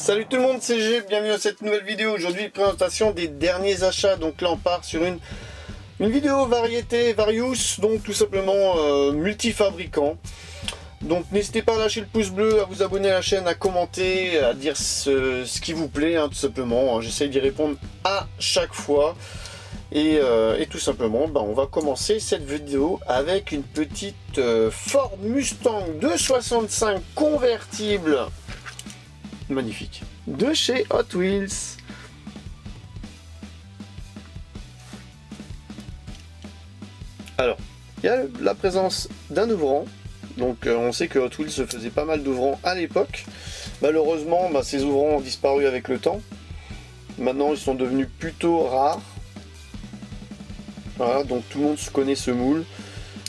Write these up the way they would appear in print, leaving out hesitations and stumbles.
Salut tout le monde, c'est G, bienvenue dans cette nouvelle vidéo. Aujourd'hui, présentation des derniers achats. Donc là, on part sur une vidéo variété, various, donc tout simplement multifabricant. Donc n'hésitez pas à lâcher le pouce bleu, à vous abonner à la chaîne, à commenter, à dire ce qui vous plaît, tout simplement. J'essaye d'y répondre à chaque fois. Et tout simplement, on va commencer cette vidéo avec une petite Ford Mustang 265 convertible. Magnifique. De chez Hot Wheels. Alors, il y a la présence d'un ouvrant. Donc on sait que Hot Wheels se faisait pas mal d'ouvrants à l'époque. Malheureusement, ces ouvrants ont disparu avec le temps. Maintenant, ils sont devenus plutôt rares. Voilà, donc tout le monde connaît ce moule.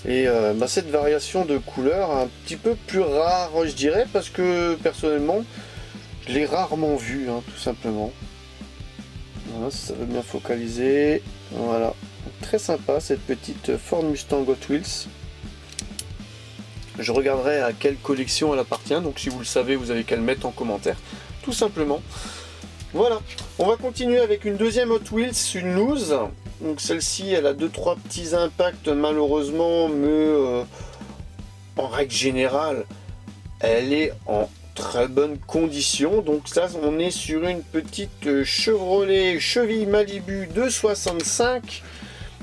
Et cette variation de couleur, un petit peu plus rare, je dirais, parce que personnellement, je l'ai rarement vu, tout simplement. Voilà, ça veut bien focaliser. Voilà, très sympa cette petite Ford Mustang Hot Wheels. Je regarderai à quelle collection elle appartient, donc si vous le savez, vous avez qu'à le mettre en commentaire, tout simplement. Voilà, on va continuer avec une deuxième Hot Wheels, une loose. Donc celle-ci, elle a 2-3 petits impacts malheureusement, mais en règle générale, elle est en très bonne condition. Donc ça, on est sur une petite Chevrolet Cheville Malibu 265.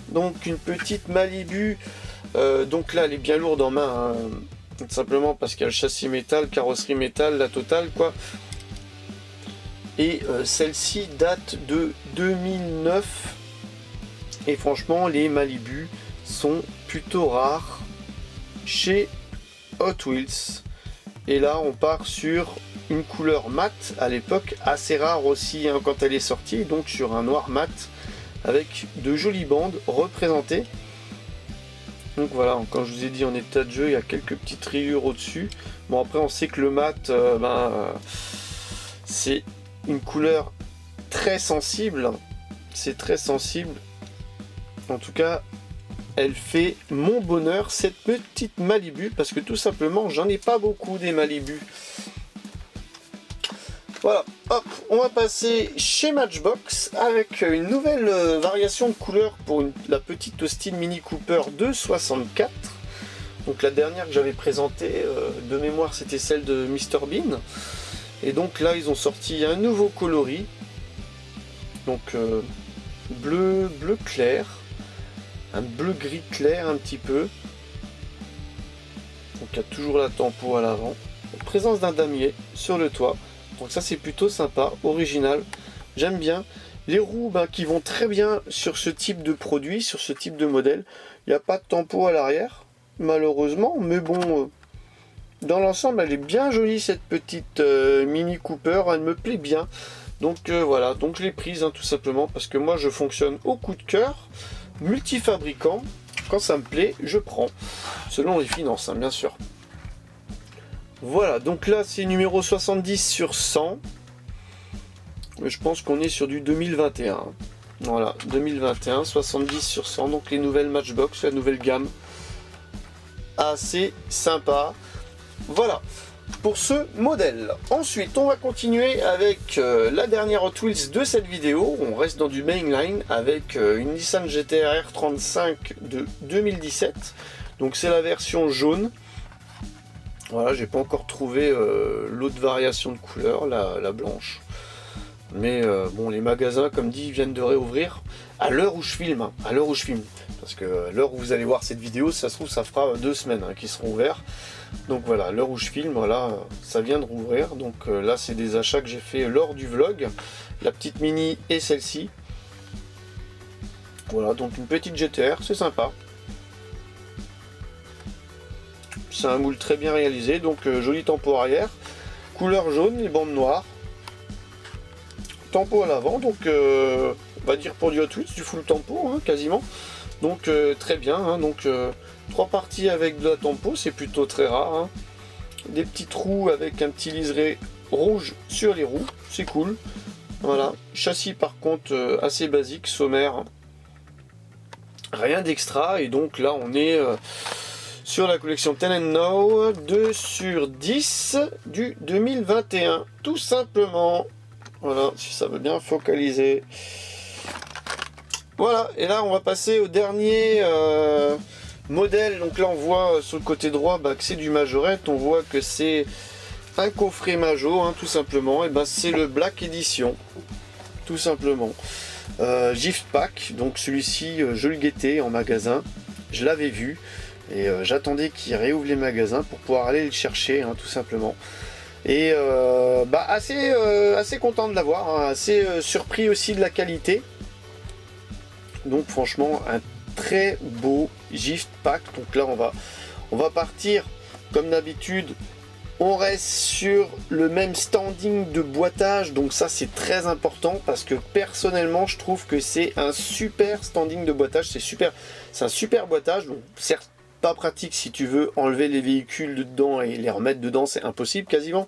Donc une petite Malibu. Donc là, elle est bien lourde en main, tout simplement parce qu'il y a le châssis métal, carrosserie métal, la totale quoi. Et celle-ci date de 2009. Et franchement, les Malibu sont plutôt rares chez Hot Wheels. Et là, on part sur une couleur mat à l'époque, assez rare aussi quand elle est sortie, donc sur un noir mat avec de jolies bandes représentées. Donc voilà, quand je vous ai dit en état de jeu, il y a quelques petites rayures au-dessus. Bon, après, on sait que le mat, c'est une couleur très sensible. C'est très sensible. En tout cas, elle fait mon bonheur, cette petite Malibu, parce que tout simplement, j'en ai pas beaucoup des Malibu. Voilà, hop, on va passer chez Matchbox avec une nouvelle variation de couleur pour la petite Austin Mini Cooper 264. Donc la dernière que j'avais présentée, de mémoire, c'était celle de Mr Bean. Et donc là, ils ont sorti un nouveau coloris. Donc bleu clair. Un bleu gris clair un petit peu. Donc il y a toujours la tempo à l'avant. Présence d'un damier sur le toit. Donc ça c'est plutôt sympa, original. J'aime bien. Les roues qui vont très bien sur ce type de produit, sur ce type de modèle. Il n'y a pas de tempo à l'arrière, malheureusement. Mais bon, dans l'ensemble elle est bien jolie cette petite Mini Cooper. Elle me plaît bien. Donc voilà, donc je l'ai prise tout simplement parce que moi je fonctionne au coup de cœur. Multifabricant, quand ça me plaît, je prends, selon les finances, bien sûr. Voilà, donc là c'est numéro 70 sur 100. Je pense qu'on est sur du 2021. Voilà, 2021, 70 sur 100, donc les nouvelles Matchbox, la nouvelle gamme. Assez sympa. Voilà. Pour ce modèle. Ensuite, on va continuer avec la dernière Hot Wheels de cette vidéo. On reste dans du mainline avec une Nissan GT-R R35 de 2017. Donc c'est la version jaune. Voilà, j'ai pas encore trouvé l'autre variation de couleur, la blanche. Mais bon, les magasins, comme dit, viennent de réouvrir à l'heure où je filme. À l'heure où je filme. Parce que à l'heure où vous allez voir cette vidéo, ça se trouve, ça fera 2 semaines qu'ils seront ouverts. Donc voilà, à l'heure où je filme, voilà, ça vient de rouvrir. Donc là, c'est des achats que j'ai fait lors du vlog. La petite Mini et celle-ci. Voilà, donc une petite GTR, c'est sympa. C'est un moule très bien réalisé, donc joli tempo arrière. Couleur jaune, les bandes noires. Tempo à l'avant, donc on va dire pour du Hot Wheels, du full tempo, quasiment. Donc très bien, donc 3 parties avec de la tempo, c'est plutôt très rare. Des petits trous avec un petit liseré rouge sur les roues, c'est cool. Voilà, châssis par contre assez basique, sommaire. Rien d'extra, et donc là on est sur la collection Ten & Now, 2 sur 10 du 2021, tout simplement. Voilà, si ça veut bien focaliser. Voilà, et là on va passer au dernier modèle. Donc là on voit sur le côté droit que c'est du Majorette, on voit que c'est un coffret Majo, tout simplement. Et c'est le Black Edition, tout simplement. Gift Pack, donc celui-ci je le guettais en magasin, je l'avais vu et j'attendais qu'il réouvre les magasins pour pouvoir aller le chercher, tout simplement. Et assez content de l'avoir, assez surpris aussi de la qualité. Donc franchement un très beau Gift Pack. Donc là on va partir comme d'habitude. On reste sur le même standing de boitage, donc ça c'est très important parce que personnellement je trouve que c'est un super standing de boitage, c'est un super boitage, donc certes pas pratique si tu veux enlever les véhicules dedans et les remettre dedans, c'est impossible quasiment,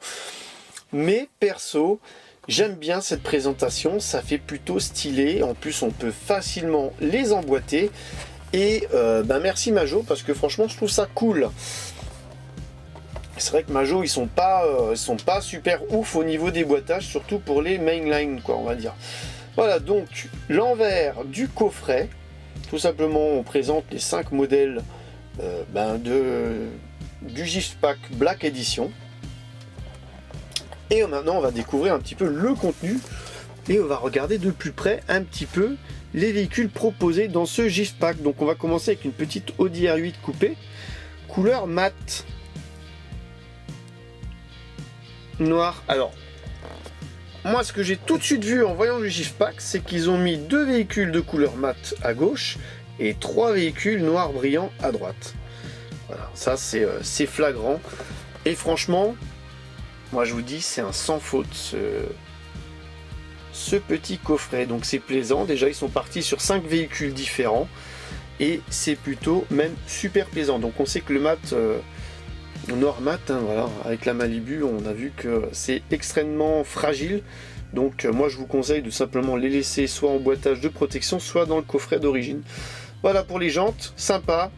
mais perso j'aime bien cette présentation, ça fait plutôt stylé, en plus on peut facilement les emboîter et merci Majo parce que franchement je trouve ça cool. C'est vrai que Majo ils sont pas super ouf au niveau des boîtages, surtout pour les mainline quoi, on va dire. Voilà, donc l'envers du coffret, tout simplement on présente les 5 modèles du Gift Pack Black Edition. Et maintenant on va découvrir un petit peu le contenu et on va regarder de plus près un petit peu les véhicules proposés dans ce Gift Pack. Donc on va commencer avec une petite Audi R8 coupé, couleur mat. Noir. Alors, moi ce que j'ai tout de suite vu en voyant le Gift Pack, c'est qu'ils ont mis 2 véhicules de couleur mat à gauche et 3 véhicules noirs brillants à droite. Voilà, ça c'est flagrant. Et franchement, moi je vous dis, c'est un sans faute ce petit coffret. Donc c'est plaisant. Déjà ils sont partis sur 5 véhicules différents et c'est plutôt même super plaisant. Donc on sait que le mat... noir mat, voilà, avec la Malibu on a vu que c'est extrêmement fragile, donc moi je vous conseille de simplement les laisser soit en boîtage de protection, soit dans le coffret d'origine. Voilà pour les jantes, sympa,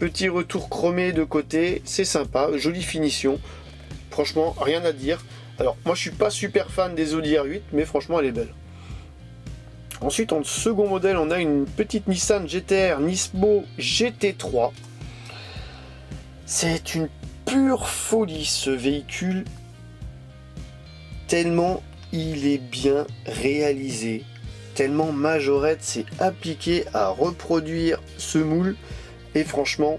petit retour chromé de côté, c'est sympa, jolie finition, franchement rien à dire. Alors moi je suis pas super fan des Audi R8, mais franchement elle est belle. Ensuite en second modèle on a une petite Nissan GT-R Nismo GT3. C'est une pure folie ce véhicule, tellement il est bien réalisé, tellement Majorette s'est appliqué à reproduire ce moule et franchement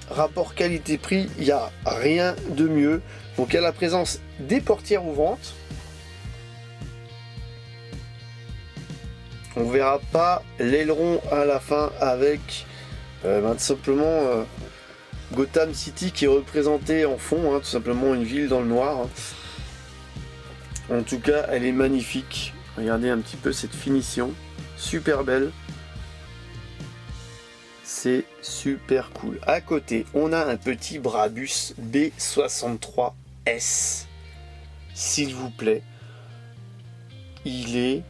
rapport qualité-prix, il n'y a rien de mieux. Donc il y a la présence des portières ouvrantes, on verra pas l'aileron à la fin avec tout simplement Gotham City qui est représenté en fond, tout simplement une ville dans le noir. En tout cas, elle est magnifique. Regardez un petit peu cette finition, super belle. C'est super cool. À côté, on a un petit Brabus B63S. S'il vous plaît, il est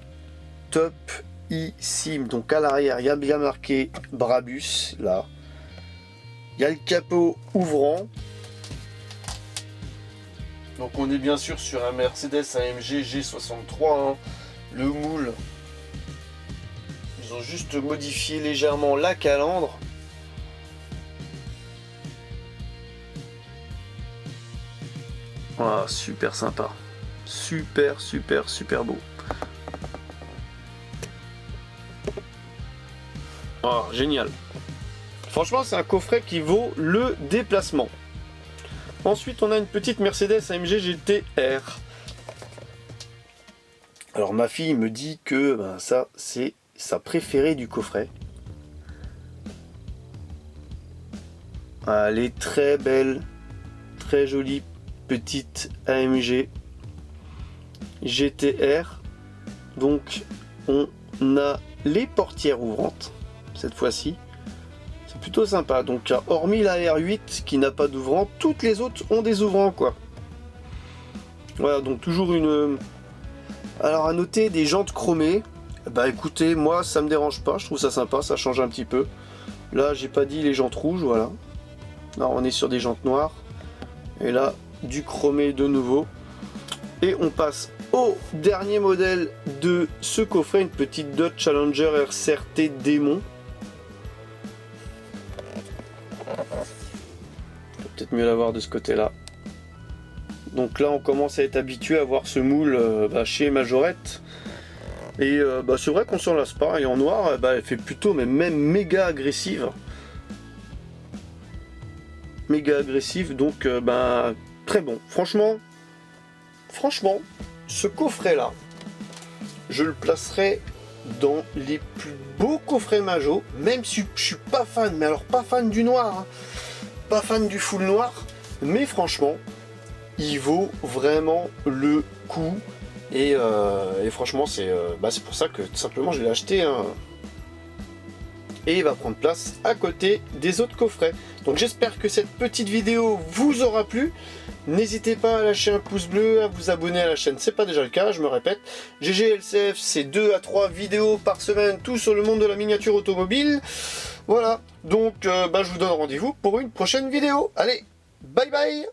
topissime. Donc à l'arrière, il y a bien marqué Brabus là. Il y a le capot ouvrant. Donc on est bien sûr sur un Mercedes AMG G63. Le moule, ils ont juste modifié légèrement la calandre. Ah, super sympa. Super beau. Ah, génial. Franchement, c'est un coffret qui vaut le déplacement. Ensuite, on a une petite Mercedes AMG GT-R. Alors, ma fille me dit que ça, c'est sa préférée du coffret. Elle est très belle, très jolie petite AMG GT-R. Donc, on a les portières ouvrantes cette fois-ci. C'est plutôt sympa. Donc hormis la R8 qui n'a pas d'ouvrant, toutes les autres ont des ouvrants quoi. Voilà, donc toujours une... Alors à noter des jantes chromées. Bah écoutez, moi ça me dérange pas, je trouve ça sympa, ça change un petit peu. Là, j'ai pas dit les jantes rouges, voilà. Là, on est sur des jantes noires. Et là, du chromé de nouveau. Et on passe au dernier modèle de ce coffret, une petite Dodge Challenger RCRT Démon. Peut-être mieux l'avoir de ce côté-là. Donc là, on commence à être habitué à voir ce moule chez Majorette. Et c'est vrai qu'on s'en lasse pas. Et en noir, elle fait plutôt, mais même méga agressive. Méga agressive, donc très bon. Franchement, ce coffret-là, je le placerai dans les plus beaux coffrets Majo, même si je suis pas fan, mais alors pas fan du noir, hein. Pas fan du full noir, mais franchement, il vaut vraiment le coup. Et franchement, c'est pour ça que tout simplement je l'ai acheté. Hein. Et il va prendre place à côté des autres coffrets. Donc j'espère que cette petite vidéo vous aura plu. N'hésitez pas à lâcher un pouce bleu, à vous abonner à la chaîne, c'est pas déjà le cas, je me répète. GGLCF, c'est 2 à 3 vidéos par semaine, tout sur le monde de la miniature automobile. Voilà, donc je vous donne rendez-vous pour une prochaine vidéo. Allez, bye bye!